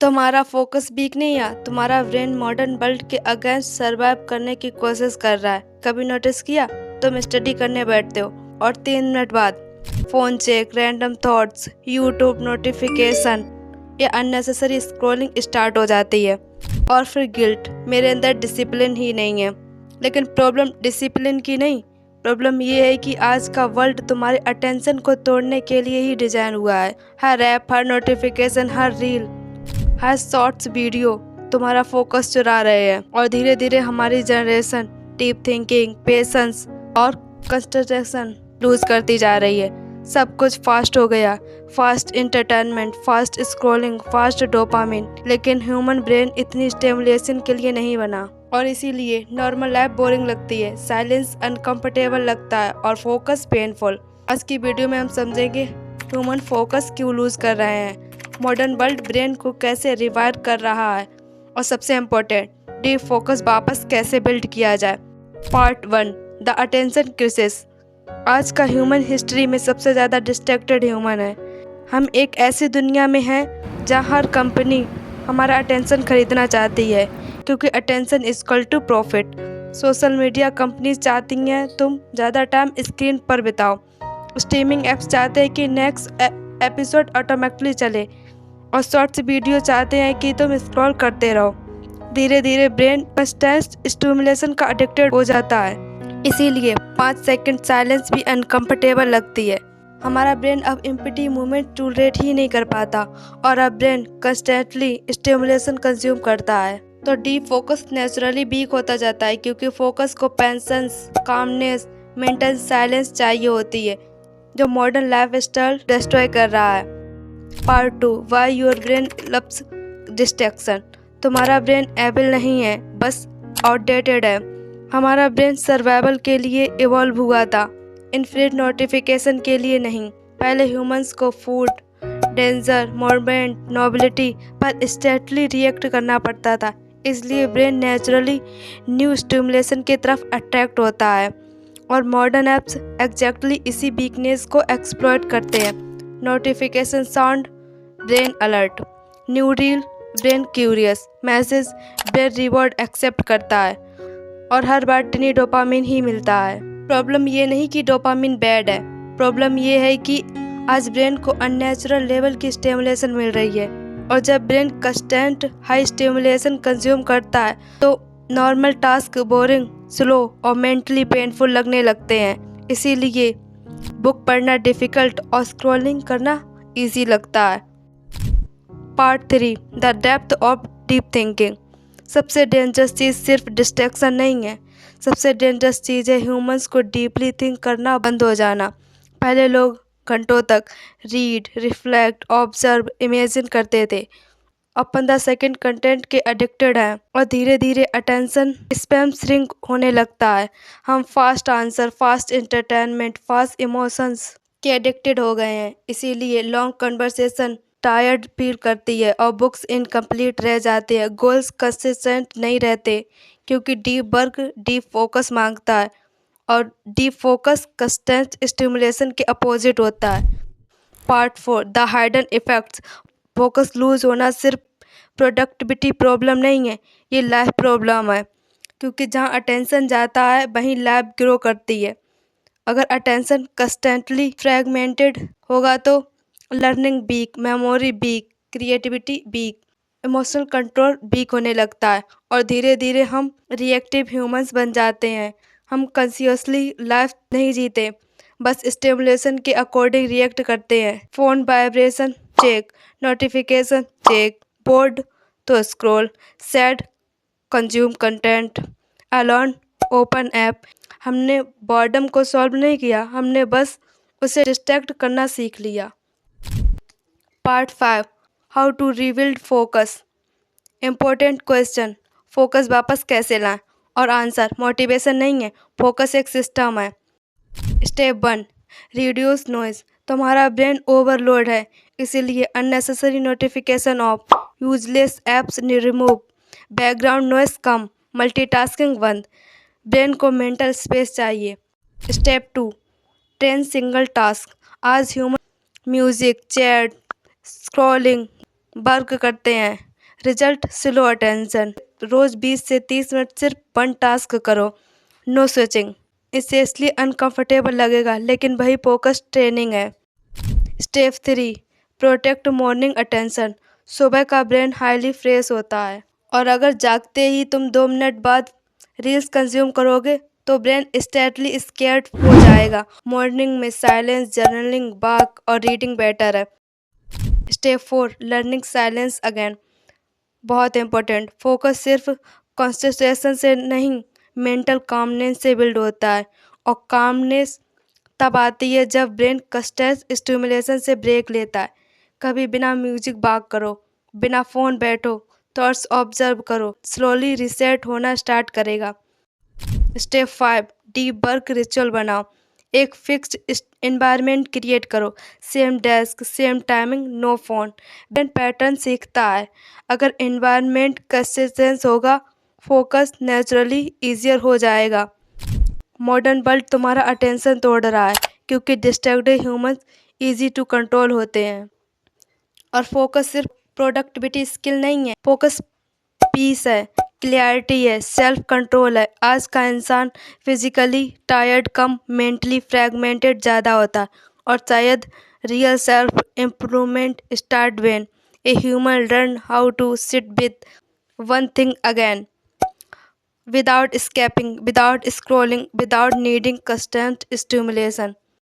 तुम्हारा focus weak नहीं है, तुम्हारा ब्रेन मॉडर्न वर्ल्ड के अगेंस्ट सरवाइव करने की कोशिश कर रहा है। कभी नोटिस किया, तुम स्टडी करने बैठते हो और 3 मिनट बाद phone check, random thoughts, YouTube notification या अननेसेसरी स्क्रॉलिंग स्टार्ट हो जाती है। और फिर गिल्ट, मेरे अंदर डिसिप्लिन ही नहीं है। लेकिन प्रॉब्लम डिसिप्लिन की नहीं, प्रॉब्लम ये है कि आज का वर्ल्ड तुम्हारे अटेंशन को तोड़ने के लिए ही डिजाइन हुआ है। हर ऐप, हर नोटिफिकेशन, हर रील, हर शॉर्ट्स वीडियो तुम्हारा फोकस चुरा रहे हैं। और धीरे धीरे हमारी जनरेशन डीप थिंकिंग, पेशेंस और कंसंट्रेशन लूज करती जा रही है। सब कुछ फास्ट हो गया, fast entertainment, fast scrolling, fast dopamine. लेकिन ह्यूमन ब्रेन इतनी स्टिमुलेशन के लिए नहीं बना, और इसीलिए नॉर्मल लाइफ बोरिंग लगती है, साइलेंस अनकंफर्टेबल लगता है और फोकस पेनफुल। आज की वीडियो में हम समझेंगे ह्यूमन फोकस क्यों लूज कर रहे हैं, मॉडर्न वर्ल्ड ब्रेन को कैसे रिवाइव कर रहा है, और सबसे इम्पोर्टेंट, डीप फोकस वापस कैसे बिल्ड किया जाए। Part 1, the attention crisis. आज का ह्यूमन हिस्ट्री में सबसे ज़्यादा डिस्ट्रैक्टेड ह्यूमन है। हम एक ऐसी दुनिया में हैं जहाँ हर कंपनी हमारा अटेंशन खरीदना चाहती है, क्योंकि attention is equal to profit. Social media companies चाहती हैं तुम ज़्यादा टाइम स्क्रीन पर बिताओ। स्ट्रीमिंग ऐप्स चाहते हैं कि नेक्स्ट एपिसोड ऑटोमेटिकली चले, और शॉर्ट्स वीडियो चाहते हैं कि तुम स्क्रॉल करते रहो। धीरे धीरे ब्रेन कंस्टेंट स्टिमुलेशन का एडिक्टेड हो जाता है। इसीलिए 5 सेकंड साइलेंस भी अनकंफर्टेबल लगती है। हमारा ब्रेन अब एम्प्टी मूवमेंट टॉलरेट ही नहीं कर पाता, और अब ब्रेन कंस्टेंटली स्टिमुलेशन कंज्यूम करता है। तो डीप फोकस नेचुरली वीक होता जाता है, क्योंकि फोकस को पेशेंस, कामनेस, मेंटल साइलेंस चाहिए होती है, जो मॉडर्न लाइफ स्टाइल डिस्ट्रॉय कर रहा है। Part 2, why your brain loves distraction. तुम्हारा ब्रेन एविल नहीं है, बस आउटडेटेड है। हमारा ब्रेन सर्वाइवल के लिए इवॉल्व हुआ था, इन्फिनिट नोटिफिकेशन के लिए नहीं। पहले ह्यूमंस को फूड, डेंजर, मोमेंट, नोबिलिटी पर इंस्टेंटली रिएक्ट करना पड़ता था, इसलिए ब्रेन नेचुरली न्यू स्टिमुलेशन की तरफ अट्रैक्ट होता है। और मॉडर्न ऐप्स एग्जैक्टली इसी वीकनेस को एक्सप्लॉइट करते हैं। Notification sound, brain alert, new reel, brain curious, message, brain reward accept करता है, और हर बार टिनी डोपामिन ही मिलता है। प्रॉब्लम ये नहीं कि डोपामिन बैड है, प्रॉब्लम ये है कि आज ब्रेन को अननेचुरल लेवल की स्टिमुलेशन मिल रही है, और जब brain constant high stimulation consume करता है तो नॉर्मल टास्क बोरिंग, स्लो और मेंटली पेनफुल लगने लगते हैं। इसीलिए बुक पढ़ना डिफ़िकल्ट और स्क्रॉलिंग करना इजी लगता है। Part 3, the depth of deep thinking. सबसे डेंजरस चीज़ सिर्फ डिस्ट्रैक्शन नहीं है, सबसे डेंजरस चीज़ है ह्यूमंस को डीपली थिंक करना बंद हो जाना। पहले लोग घंटों तक रीड, रिफ्लेक्ट, ऑब्जर्व, इमेजिन करते थे। अब 15 सेकंड कंटेंट के एडिक्टेड हैं, और धीरे धीरे अटेंशन स्पैम श्रिंक होने लगता है। हम fast answer, fast entertainment, fast emotions के एडिक्टेड हो गए हैं। इसीलिए लॉन्ग कन्वर्सेशन टायर्ड फील करती है, और बुक्स इनकम्प्लीट रह जाते हैं। गोल्स कंसिस्टेंट नहीं रहते, क्योंकि डीप वर्क डीप फोकस मांगता है, और डीप फोकस कंस्टेंट स्टिमुलेशन के अपोजिट होता है। Part 4, the hidden effects. Focus lose होना सिर्फ प्रोडक्टिविटी प्रॉब्लम नहीं है, ये लाइफ प्रॉब्लम है, क्योंकि जहाँ अटेंशन जाता है वहीं लाइफ ग्रो करती है। अगर अटेंशन कंस्टेंटली फ्रेगमेंटेड होगा तो learning weak, memory weak, creativity weak, emotional control weak होने लगता है, और धीरे धीरे हम रिएक्टिव ह्यूमंस बन जाते हैं। हम कंसियसली लाइफ नहीं जीते, बस स्टिमुलेशन के अकॉर्डिंग रिएक्ट करते हैं। Phone vibration check, notification check, bored तो scroll, sad consume content, alone open app. हमने बॉर्डम को सॉल्व नहीं किया, हमने बस उसे डिस्ट्रैक्ट करना सीख लिया। Part 5, how to rebuild focus. Important question, focus वापस कैसे लाएं? और आंसर, मोटिवेशन नहीं है, फोकस एक सिस्टम है। Step 1, reduce noise. तुम्हारा ब्रेन ओवरलोड है, इसीलिए unnecessary notification off, useless apps remove, background noise कम, मल्टीटास्किंग बंद। ब्रेन को मेंटल स्पेस चाहिए। Step 2, train single task. आज human music, chat, scrolling work करते हैं, रिजल्ट स्लो अटेंशन, रोज 20 से 30 मिनट सिर्फ वन टास्क करो, नो स्विचिंग। इससे इसलिए अनकंफर्टेबल लगेगा लेकिन वही फोकस ट्रेनिंग है। Step 3, protect morning attention. सुबह का ब्रेन हाईली फ्रेश होता है और अगर जागते ही तुम 2 मिनट बाद रील्स कंज्यूम करोगे तो ब्रेन इंस्टेंटली स्कैर्ड हो जाएगा। मॉर्निंग में साइलेंस, जर्नलिंग, वॉक और रीडिंग बेटर है। Step 4, learning silence again. बहुत इंपॉर्टेंट, फोकस सिर्फ कंसंट्रेशन से नहीं, मेंटल कामनेस से बिल्ड होता है। और कामनेस तब आती है जब ब्रेन कंस्टेंट स्टिमुलेशन से ब्रेक लेता है। कभी बिना म्यूजिक वॉक करो, बिना फ़ोन बैठो, थॉट्स ऑब्जर्व करो, स्लोली रीसेट होना स्टार्ट करेगा। स्टेप 5, डीप वर्क रिचुअल बनाओ। एक फिक्स्ड एनवायरनमेंट क्रिएट करो, same desk, same timing, no phone. Brain pattern सीखता है। अगर एनवायरनमेंट कंसिस्टेंट होगा, फोकस नेचुरली ईजियर हो जाएगा। मॉडर्न वर्ल्ड तुम्हारा अटेंशन तोड़ रहा है क्योंकि distracted humans easy to control होते हैं। और फोकस सिर्फ प्रोडक्टिविटी स्किल नहीं है, फोकस पीस है, क्लैरिटी है, सेल्फ कंट्रोल है। आज का इंसान फिजिकली टायर्ड कम, मेंटली फ्रैगमेंटेड ज़्यादा होता है और शायद real self improvement start when a human learn how to sit with one thing again, without escaping, without scrolling, without needing constant stimulation.